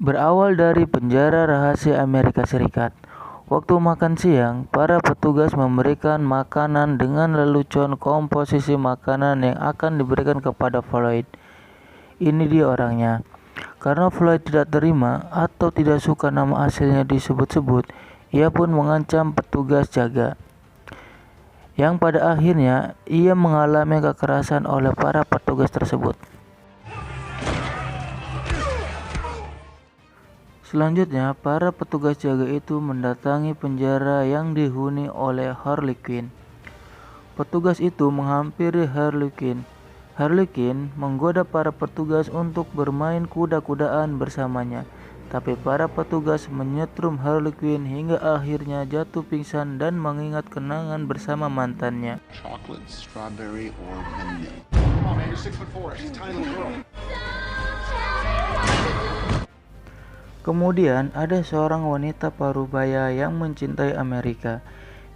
Berawal dari penjara rahasia Amerika Serikat, waktu makan siang, para petugas memberikan makanan dengan lelucon komposisi makanan yang akan diberikan kepada Floyd. Ini dia orangnya. Karena Floyd tidak terima atau tidak suka nama hasilnya disebut-sebut, ia pun mengancam petugas jaga. Yang pada akhirnya, ia mengalami kekerasan oleh para petugas tersebut. Selanjutnya, para petugas jaga itu mendatangi penjara yang dihuni oleh Harley Quinn. Petugas itu menghampiri Harley Quinn. Harley Quinn menggoda para petugas untuk bermain kuda-kudaan bersamanya. Tapi para petugas menyetrum Harley Quinn hingga akhirnya jatuh pingsan dan mengingat kenangan bersama mantannya. Chocolate, strawberry, or vanilla. Come on, man, you're 6'4". She's a tiny little girl. Kemudian ada seorang wanita parubaya yang mencintai Amerika.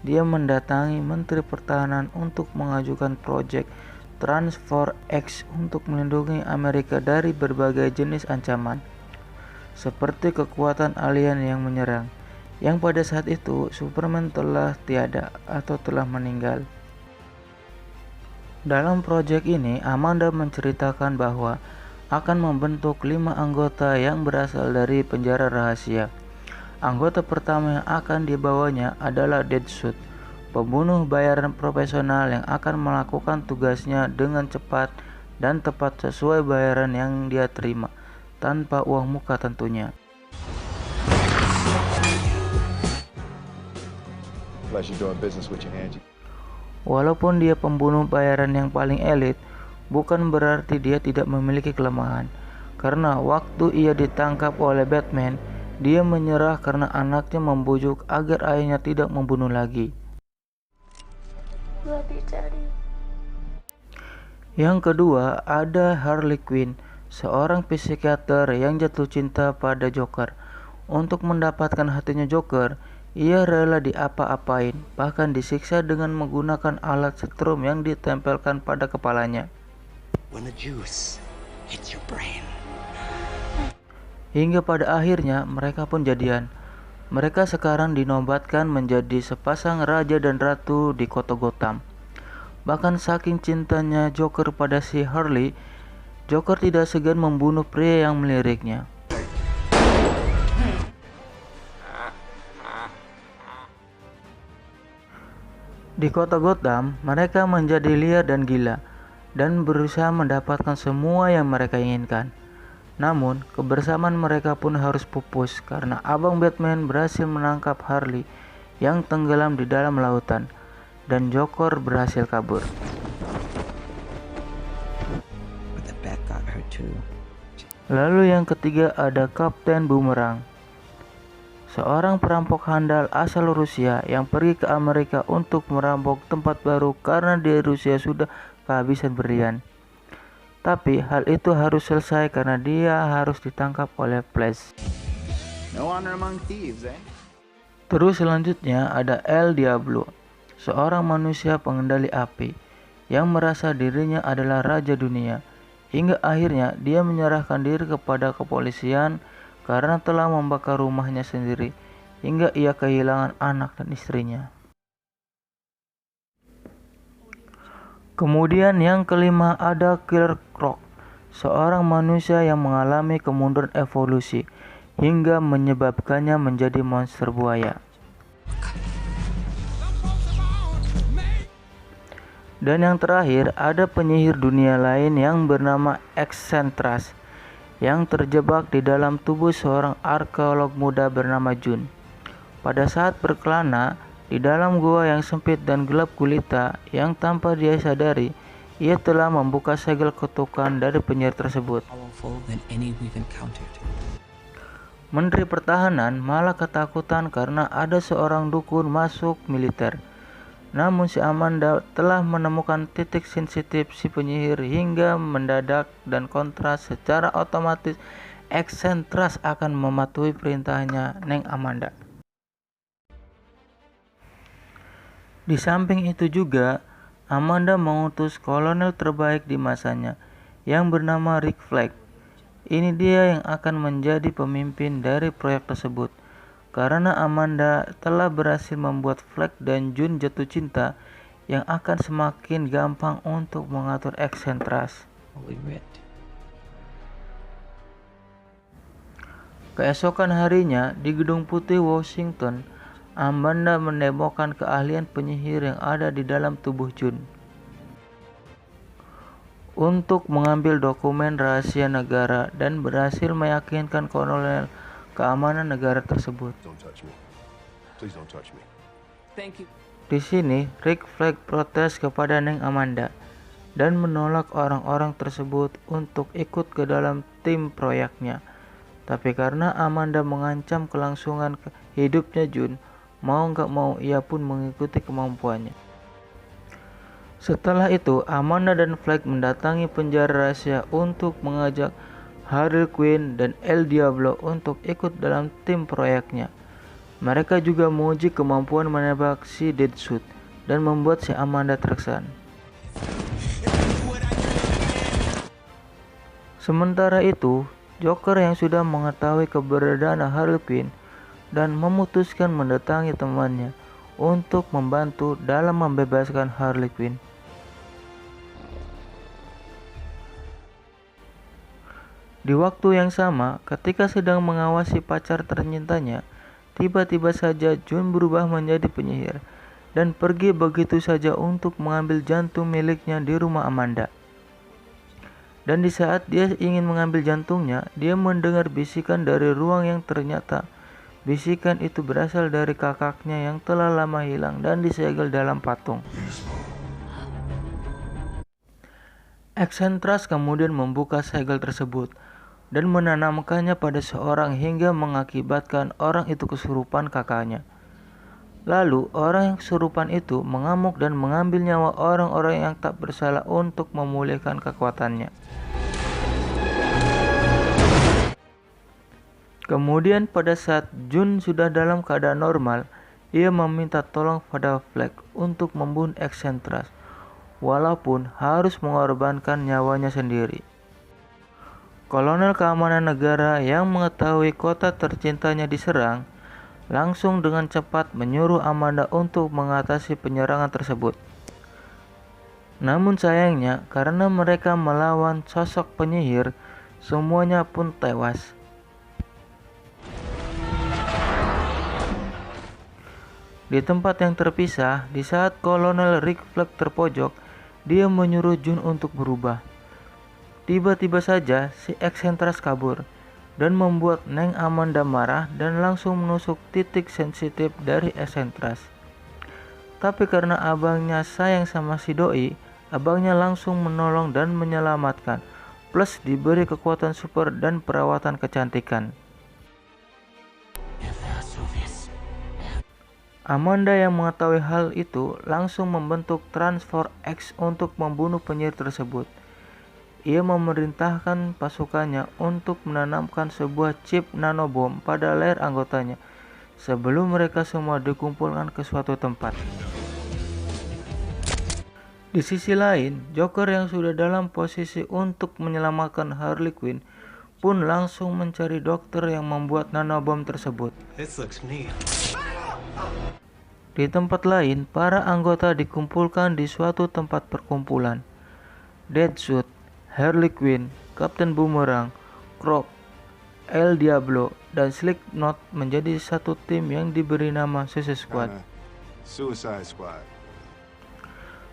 Dia mendatangi Menteri Pertahanan untuk mengajukan proyek Transform X untuk melindungi Amerika dari berbagai jenis ancaman, seperti kekuatan alien yang menyerang, yang pada saat itu Superman telah tiada atau telah meninggal. Dalam proyek ini, Amanda menceritakan bahwa akan membentuk 5 anggota yang berasal dari penjara rahasia. Anggota pertama yang akan dibawanya adalah Deadshot, pembunuh bayaran profesional yang akan melakukan tugasnya dengan cepat dan tepat sesuai bayaran yang dia terima, tanpa uang muka tentunya. Walaupun dia pembunuh bayaran yang paling elit, bukan berarti dia tidak memiliki kelemahan, karena waktu ia ditangkap oleh Batman, dia menyerah karena anaknya membujuk agar ayahnya tidak membunuh lagi. Yang kedua ada Harley Quinn, seorang psikiater yang jatuh cinta pada Joker. Untuk mendapatkan hatinya Joker, ia rela diapa-apain, bahkan disiksa dengan menggunakan alat setrum yang ditempelkan pada kepalanya. When the juice hits your brain. Hingga pada akhirnya mereka pun jadian. Mereka sekarang dinobatkan menjadi sepasang raja dan ratu di kota Gotham. Bahkan saking cintanya Joker pada si Harley, Joker tidak segan membunuh pria yang meliriknya. Di kota Gotham, mereka menjadi liar dan gila, dan berusaha mendapatkan semua yang mereka inginkan. Namun, kebersamaan mereka pun harus pupus karena Abang Batman berhasil menangkap Harley yang tenggelam di dalam lautan, dan Joker berhasil kabur. Lalu yang ketiga ada Kapten Boomerang, seorang perampok handal asal Rusia yang pergi ke Amerika untuk merampok tempat baru karena di Rusia sudah kehabisan berlian. Tapi hal itu harus selesai karena dia harus ditangkap oleh Flash. No honor among thieves, eh? Terus selanjutnya ada El Diablo, seorang manusia pengendali api yang merasa dirinya adalah raja dunia. Hingga akhirnya dia menyerahkan diri kepada kepolisian karena telah membakar rumahnya sendiri hingga ia kehilangan anak dan istrinya. Kemudian yang kelima ada Killer Croc, seorang manusia yang mengalami kemunduran evolusi hingga menyebabkannya menjadi monster buaya. Dan yang terakhir ada penyihir dunia lain yang bernama Enchantress yang terjebak di dalam tubuh seorang arkeolog muda bernama Jun. Pada saat berkelana di dalam gua yang sempit dan gelap gulita yang tanpa dia sadari, ia telah membuka segel kutukan dari penyihir tersebut. Menteri Pertahanan malah ketakutan karena ada seorang dukun masuk militer. Namun si Amanda telah menemukan titik sensitif si penyihir hingga mendadak dan kontras secara otomatis Enchantress akan mematuhi perintahnya Neng Amanda. Di samping itu juga, Amanda mengutus kolonel terbaik di masanya yang bernama Rick Flag. Ini dia yang akan menjadi pemimpin dari proyek tersebut. Karena Amanda telah berhasil membuat Fleck dan June jatuh cinta, yang akan semakin gampang untuk mengatur eksentras. Holy writ. Keesokan harinya, di Gedung Putih Washington, Amanda mendemokan keahlian penyihir yang ada di dalam tubuh June untuk mengambil dokumen rahasia negara dan berhasil meyakinkan kolonel keamanan negara tersebut. Don't touch me. Please don't touch me. Thank you. Di sini, Rick Flag protes kepada Neng Amanda dan menolak orang-orang tersebut untuk ikut ke dalam tim proyeknya. Tapi karena Amanda mengancam kelangsungan hidupnya June, mau nggak mau ia pun mengikuti kemampuannya. Setelah itu, Amanda dan Flag mendatangi penjara rahasia untuk mengajak Harley Quinn dan El Diablo untuk ikut dalam tim proyeknya. Mereka juga menguji kemampuan menembak si Deadshot dan membuat si Amanda terkesan. Sementara itu, Joker yang sudah mengetahui keberadaan Harley Quinn dan memutuskan mendatangi temannya untuk membantu dalam membebaskan Harley Quinn. Di waktu yang sama, ketika sedang mengawasi pacar tercintanya, tiba-tiba saja June berubah menjadi penyihir dan pergi begitu saja untuk mengambil jantung miliknya di rumah Amanda. Dan di saat dia ingin mengambil jantungnya, dia mendengar bisikan dari ruang yang ternyata bisikan itu berasal dari kakaknya yang telah lama hilang dan disegel dalam patung. Eksentras kemudian membuka segel tersebut dan menanamkannya pada seorang hingga mengakibatkan orang itu kesurupan kakaknya. Lalu orang yang kesurupan itu mengamuk dan mengambil nyawa orang-orang yang tak bersalah untuk memulihkan kekuatannya. Kemudian pada saat June sudah dalam keadaan normal, ia meminta tolong pada Flag untuk membunuh eksentras, walaupun harus mengorbankan nyawanya sendiri. Kolonel keamanan negara yang mengetahui kota tercintanya diserang, langsung dengan cepat menyuruh Amanda untuk mengatasi penyerangan tersebut. Namun sayangnya, karena mereka melawan sosok penyihir, semuanya pun tewas. Di tempat yang terpisah, di saat Kolonel Rick Flag terpojok, dia menyuruh June untuk berubah. Tiba-tiba saja si eksentras kabur dan membuat Neng Amanda marah dan langsung menusuk titik sensitif dari eksentras. Tapi karena abangnya sayang sama si doi, abangnya langsung menolong dan menyelamatkan, plus diberi kekuatan super dan perawatan kecantikan. Amanda yang mengetahui hal itu langsung membentuk Transform X untuk membunuh penyihir tersebut. Ia memerintahkan pasukannya untuk menanamkan sebuah chip nanobom pada leher anggotanya sebelum mereka semua dikumpulkan ke suatu tempat. Di sisi lain, Joker yang sudah dalam posisi untuk menyelamatkan Harley Quinn pun langsung mencari dokter yang membuat nanobom tersebut. This looks neat. Di tempat lain, para anggota dikumpulkan di suatu tempat perkumpulan. Deadshot, Harley Quinn, Captain Boomerang, Croc, El Diablo, dan Slipknot menjadi satu tim yang diberi nama Suicide Squad. Suicide Squad.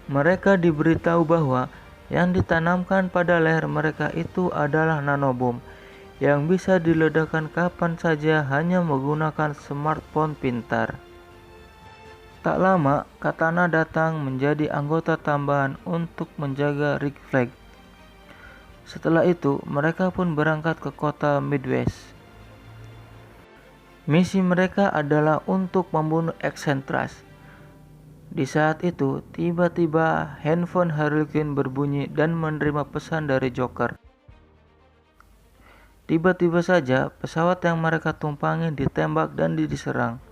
Mereka diberitahu bahwa yang ditanamkan pada leher mereka itu adalah nanobom yang bisa diledakkan kapan saja hanya menggunakan smartphone pintar. Tak lama, Katana datang menjadi anggota tambahan untuk menjaga Rick Flag. Setelah itu, mereka pun berangkat ke kota Midwest. Misi mereka adalah untuk membunuh eksentras. Di saat itu, tiba-tiba handphone Harley Quinn berbunyi dan menerima pesan dari Joker. Tiba-tiba saja, pesawat yang mereka tumpangi ditembak dan diserang,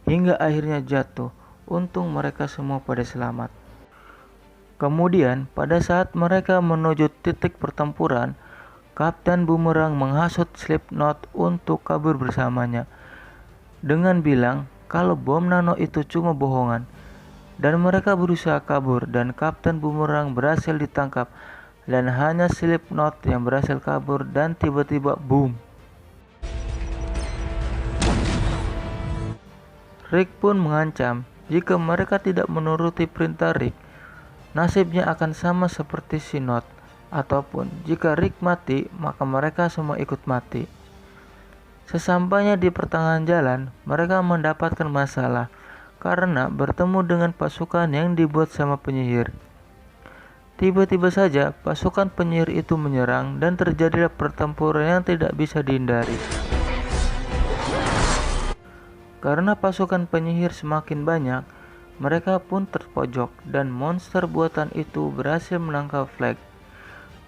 hingga akhirnya jatuh. Untung mereka semua pada selamat. Kemudian, pada saat mereka menuju titik pertempuran, Kapten Boomerang menghasut Slipknot untuk kabur bersamanya dengan bilang kalau bom nano itu cuma bohongan, dan mereka berusaha kabur dan Kapten Boomerang berhasil ditangkap dan hanya Slipknot yang berhasil kabur dan tiba-tiba boom. Rick pun mengancam jika mereka tidak menuruti perintah Rick, nasibnya akan sama seperti si Not, ataupun jika Rick mati maka mereka semua ikut mati. Sesampainya di pertengahan jalan, mereka mendapatkan masalah karena bertemu dengan pasukan yang dibuat sama penyihir. Tiba-tiba saja pasukan penyihir itu menyerang dan terjadilah pertempuran yang tidak bisa dihindari. Karena pasukan penyihir semakin banyak, mereka pun terpojok dan monster buatan itu berhasil menangkap Flag.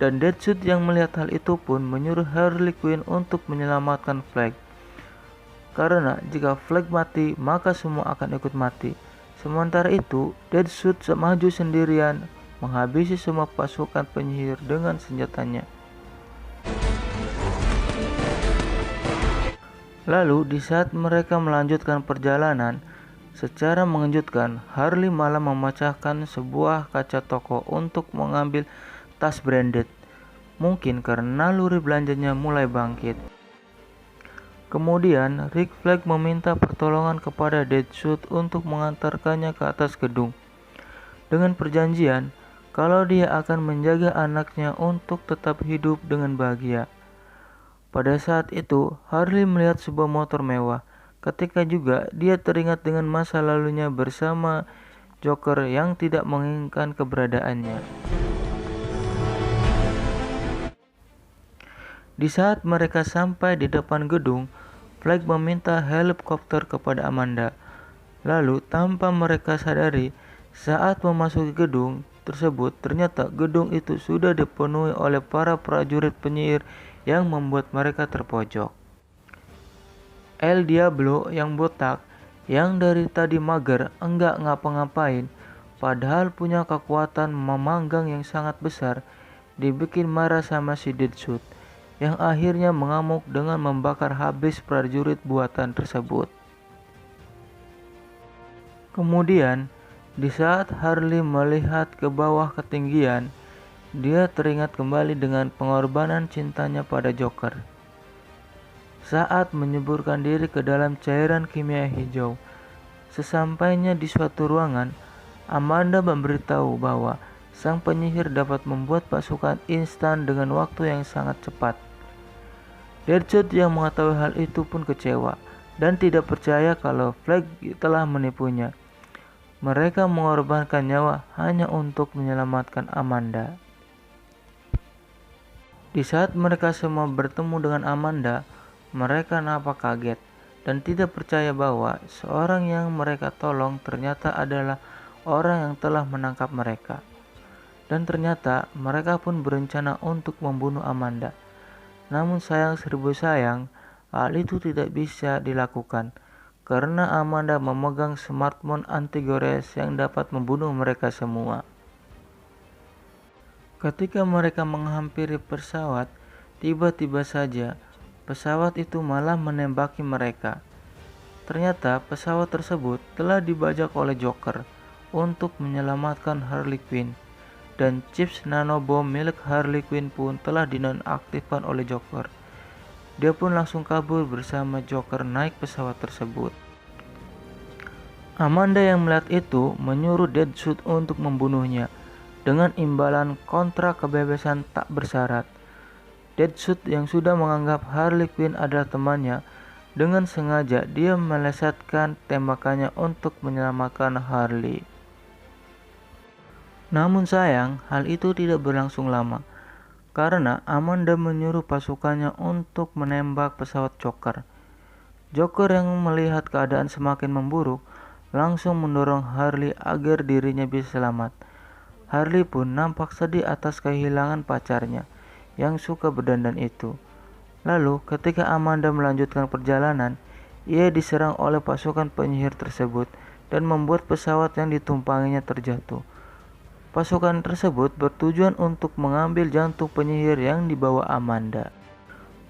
Dan Deadshot yang melihat hal itu pun menyuruh Harley Quinn untuk menyelamatkan Flag. Karena jika Flag mati, maka semua akan ikut mati. Sementara itu, Deadshot maju sendirian, menghabisi semua pasukan penyihir dengan senjatanya. Lalu, di saat mereka melanjutkan perjalanan, secara mengejutkan, Harley malah memecahkan sebuah kaca toko untuk mengambil tas branded, mungkin karena naluri belanjanya mulai bangkit. Kemudian, Rick Flag meminta pertolongan kepada Deadshot untuk mengantarkannya ke atas gedung, dengan perjanjian kalau dia akan menjaga anaknya untuk tetap hidup dengan bahagia. Pada saat itu, Harley melihat sebuah motor mewah, ketika juga dia teringat dengan masa lalunya bersama Joker yang tidak menginginkan keberadaannya. Di saat mereka sampai di depan gedung, Flag meminta helikopter kepada Amanda. Lalu, tanpa mereka sadari, saat memasuki gedung tersebut, ternyata gedung itu sudah dipenuhi oleh para prajurit penyihir yang membuat mereka terpojok. El Diablo yang botak, yang dari tadi mager enggak ngapa-ngapain, padahal punya kekuatan memanggang yang sangat besar, dibikin marah sama si Deadshot, yang akhirnya mengamuk dengan membakar habis prajurit buatan tersebut. Kemudian, di saat Harley melihat ke bawah ketinggian, dia teringat kembali dengan pengorbanan cintanya pada Joker. Saat menyeburkan diri ke dalam cairan kimia hijau, sesampainya di suatu ruangan, Amanda memberitahu bahwa sang penyihir dapat membuat pasukan instan dengan waktu yang sangat cepat. Deadshot yang mengetahui hal itu pun kecewa dan tidak percaya kalau Flag telah menipunya. Mereka mengorbankan nyawa hanya untuk menyelamatkan Amanda. Di saat mereka semua bertemu dengan Amanda, mereka nampak kaget dan tidak percaya bahwa seorang yang mereka tolong ternyata adalah orang yang telah menangkap mereka. Dan ternyata mereka pun berencana untuk membunuh Amanda. Namun sayang seribu sayang, hal itu tidak bisa dilakukan karena Amanda memegang smartphone anti gores yang dapat membunuh mereka semua. Ketika mereka menghampiri pesawat, tiba-tiba saja pesawat itu malah menembaki mereka. Ternyata pesawat tersebut telah dibajak oleh Joker untuk menyelamatkan Harley Quinn. Dan chips nanobom milik Harley Quinn pun telah dinonaktifkan oleh Joker. Dia pun langsung kabur bersama Joker naik pesawat tersebut. Amanda yang melihat itu menyuruh Deadshot untuk membunuhnya dengan imbalan kontrak kebebasan tak bersyarat. Deadshot yang sudah menganggap Harley Quinn adalah temannya, dengan sengaja dia melesetkan tembakannya untuk menyelamatkan Harley. Namun sayang, hal itu tidak berlangsung lama, karena Amanda menyuruh pasukannya untuk menembak pesawat Joker. Joker yang melihat keadaan semakin memburuk, langsung mendorong Harley agar dirinya bisa selamat. Harley pun nampak sedih atas kehilangan pacarnya, yang suka berdandan itu. Lalu, ketika Amanda melanjutkan perjalanan, ia diserang oleh pasukan penyihir tersebut dan membuat pesawat yang ditumpanginya terjatuh. Pasukan tersebut bertujuan untuk mengambil jantung penyihir yang dibawa Amanda.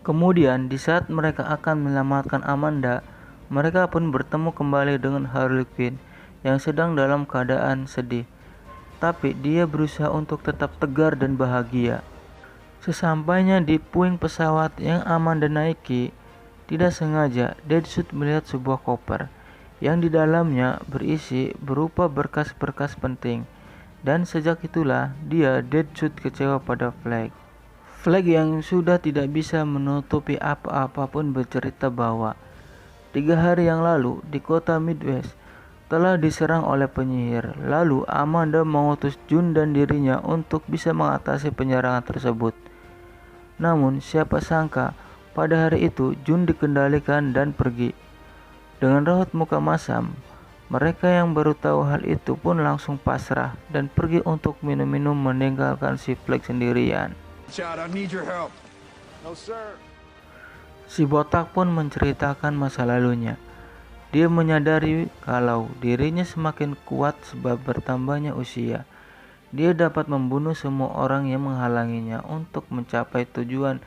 Kemudian di saat mereka akan menyelamatkan Amanda, mereka pun bertemu kembali dengan Harley Quinn yang sedang dalam keadaan sedih. Tapi dia berusaha untuk tetap tegar dan bahagia. Sesampainya di puing pesawat yang Amanda naiki, tidak sengaja Deadshot melihat sebuah koper yang di dalamnya berisi berupa berkas-berkas penting. Dan sejak itulah dia Deadshot kecewa pada Flag. Flag yang sudah tidak bisa menutupi apa-apa pun bercerita bahwa 3 hari yang lalu di kota Midwest telah diserang oleh penyihir. Lalu Amanda mengutus June dan dirinya untuk bisa mengatasi penyerangan tersebut. Namun siapa sangka pada hari itu June dikendalikan dan pergi. Dengan raut muka masam, mereka yang baru tahu hal itu pun langsung pasrah dan pergi untuk minum-minum meninggalkan si Flag sendirian. Chad, I need your help. No, sir. Si botak pun menceritakan masa lalunya. Dia menyadari kalau dirinya semakin kuat sebab bertambahnya usia. Dia dapat membunuh semua orang yang menghalanginya untuk mencapai tujuan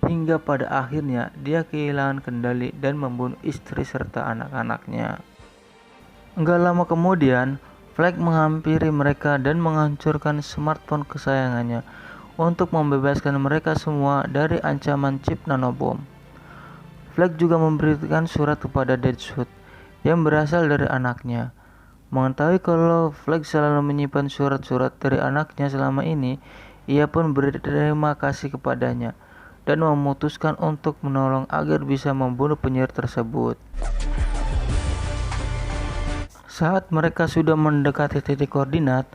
hingga pada akhirnya dia kehilangan kendali dan membunuh istri serta anak-anaknya. Enggak lama kemudian, Flag menghampiri mereka dan menghancurkan smartphone kesayangannya untuk membebaskan mereka semua dari ancaman chip nanobom. Flag juga memberikan surat kepada Deadshot yang berasal dari anaknya. Mengetahui kalau Flag selalu menyimpan surat-surat dari anaknya selama ini, ia pun berterima kasih kepadanya dan memutuskan untuk menolong agar bisa membunuh penyihir tersebut. Saat mereka sudah mendekati titik koordinat,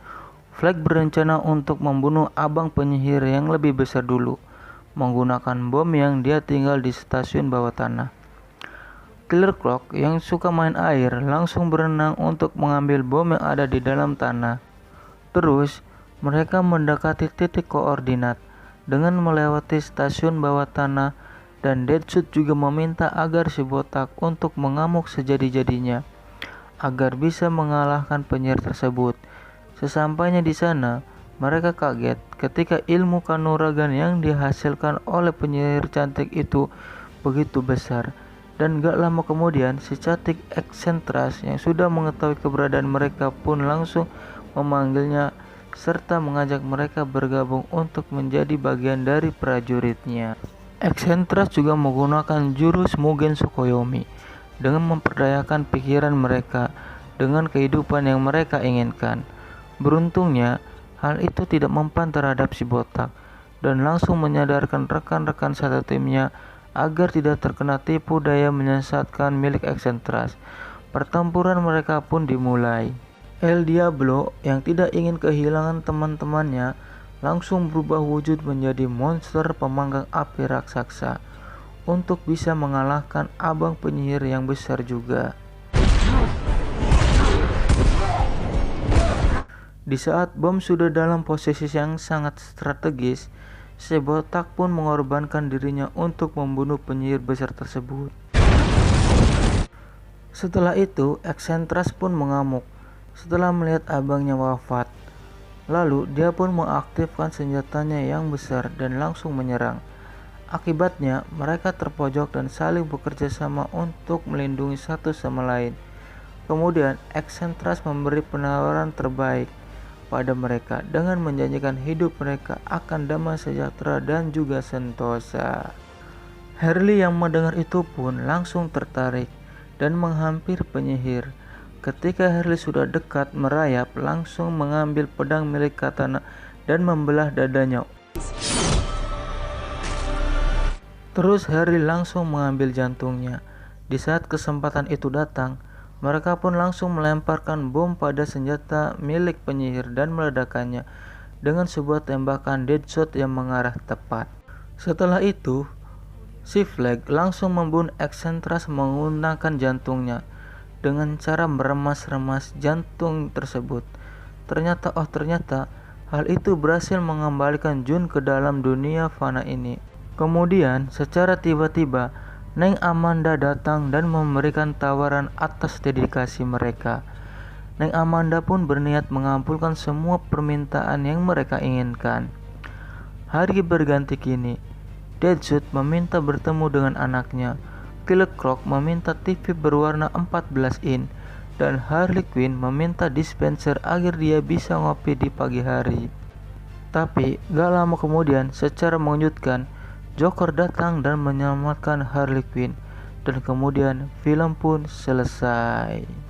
Flag berencana untuk membunuh abang penyihir yang lebih besar dulu, menggunakan bom yang dia tinggal di stasiun bawah tanah. Killer Croc yang suka main air langsung berenang untuk mengambil bom yang ada di dalam tanah. Terus, mereka mendekati titik koordinat dengan melewati stasiun bawah tanah dan Deadshot juga meminta agar si botak untuk mengamuk sejadi-jadinya agar bisa mengalahkan penyihir tersebut. Sesampainya di sana, mereka kaget ketika ilmu kanuragan yang dihasilkan oleh penyihir cantik itu begitu besar. Dan gak lama kemudian, si cantik eksentras yang sudah mengetahui keberadaan mereka pun langsung memanggilnya serta mengajak mereka bergabung untuk menjadi bagian dari prajuritnya. Eksentras juga menggunakan jurus Mugen Tsukuyomi dengan memperdayakan pikiran mereka dengan kehidupan yang mereka inginkan. Beruntungnya, hal itu tidak mempan terhadap si botak dan langsung menyadarkan rekan-rekan satu timnya agar tidak terkena tipu daya menyesatkan milik eksentras. Pertempuran mereka pun dimulai. El Diablo yang tidak ingin kehilangan teman-temannya langsung berubah wujud menjadi monster pemanggang api raksasa untuk bisa mengalahkan abang penyihir yang besar juga. Di saat bom sudah dalam posisi yang sangat strategis, si botak pun mengorbankan dirinya untuk membunuh penyihir besar tersebut. Setelah itu, eksentras pun mengamuk setelah melihat abangnya wafat. Lalu dia pun mengaktifkan senjatanya yang besar dan langsung menyerang. Akibatnya mereka terpojok dan saling bekerja sama untuk melindungi satu sama lain. Kemudian eksentras memberi penawaran terbaik pada mereka dengan menjanjikan hidup mereka akan damai sejahtera dan juga sentosa. Harley yang mendengar itu pun langsung tertarik dan menghampiri penyihir. Ketika Harley sudah dekat merayap, langsung mengambil pedang milik Katana dan membelah dadanya. Terus Harley langsung mengambil jantungnya. Di saat kesempatan itu datang, mereka pun langsung melemparkan bom pada senjata milik penyihir dan meledakannya dengan sebuah tembakan Deadshot yang mengarah tepat. Setelah itu, si Flag langsung membunuh eksentras menggunakan jantungnya dengan cara meremas-remas jantung tersebut. Ternyata hal itu berhasil mengembalikan June ke dalam dunia fana ini. Kemudian secara tiba-tiba Neng Amanda datang dan memberikan tawaran atas dedikasi mereka. Neng Amanda pun berniat mengabulkan semua permintaan yang mereka inginkan. Hari berganti kini. Deadshot meminta bertemu dengan anaknya. Killer Croc meminta TV berwarna 14 in. Dan Harley Quinn meminta dispenser agar dia bisa ngopi di pagi hari. Tapi gak lama kemudian, secara mengejutkan, Joker datang dan menyelamatkan Harley Quinn. Dan kemudian film pun selesai.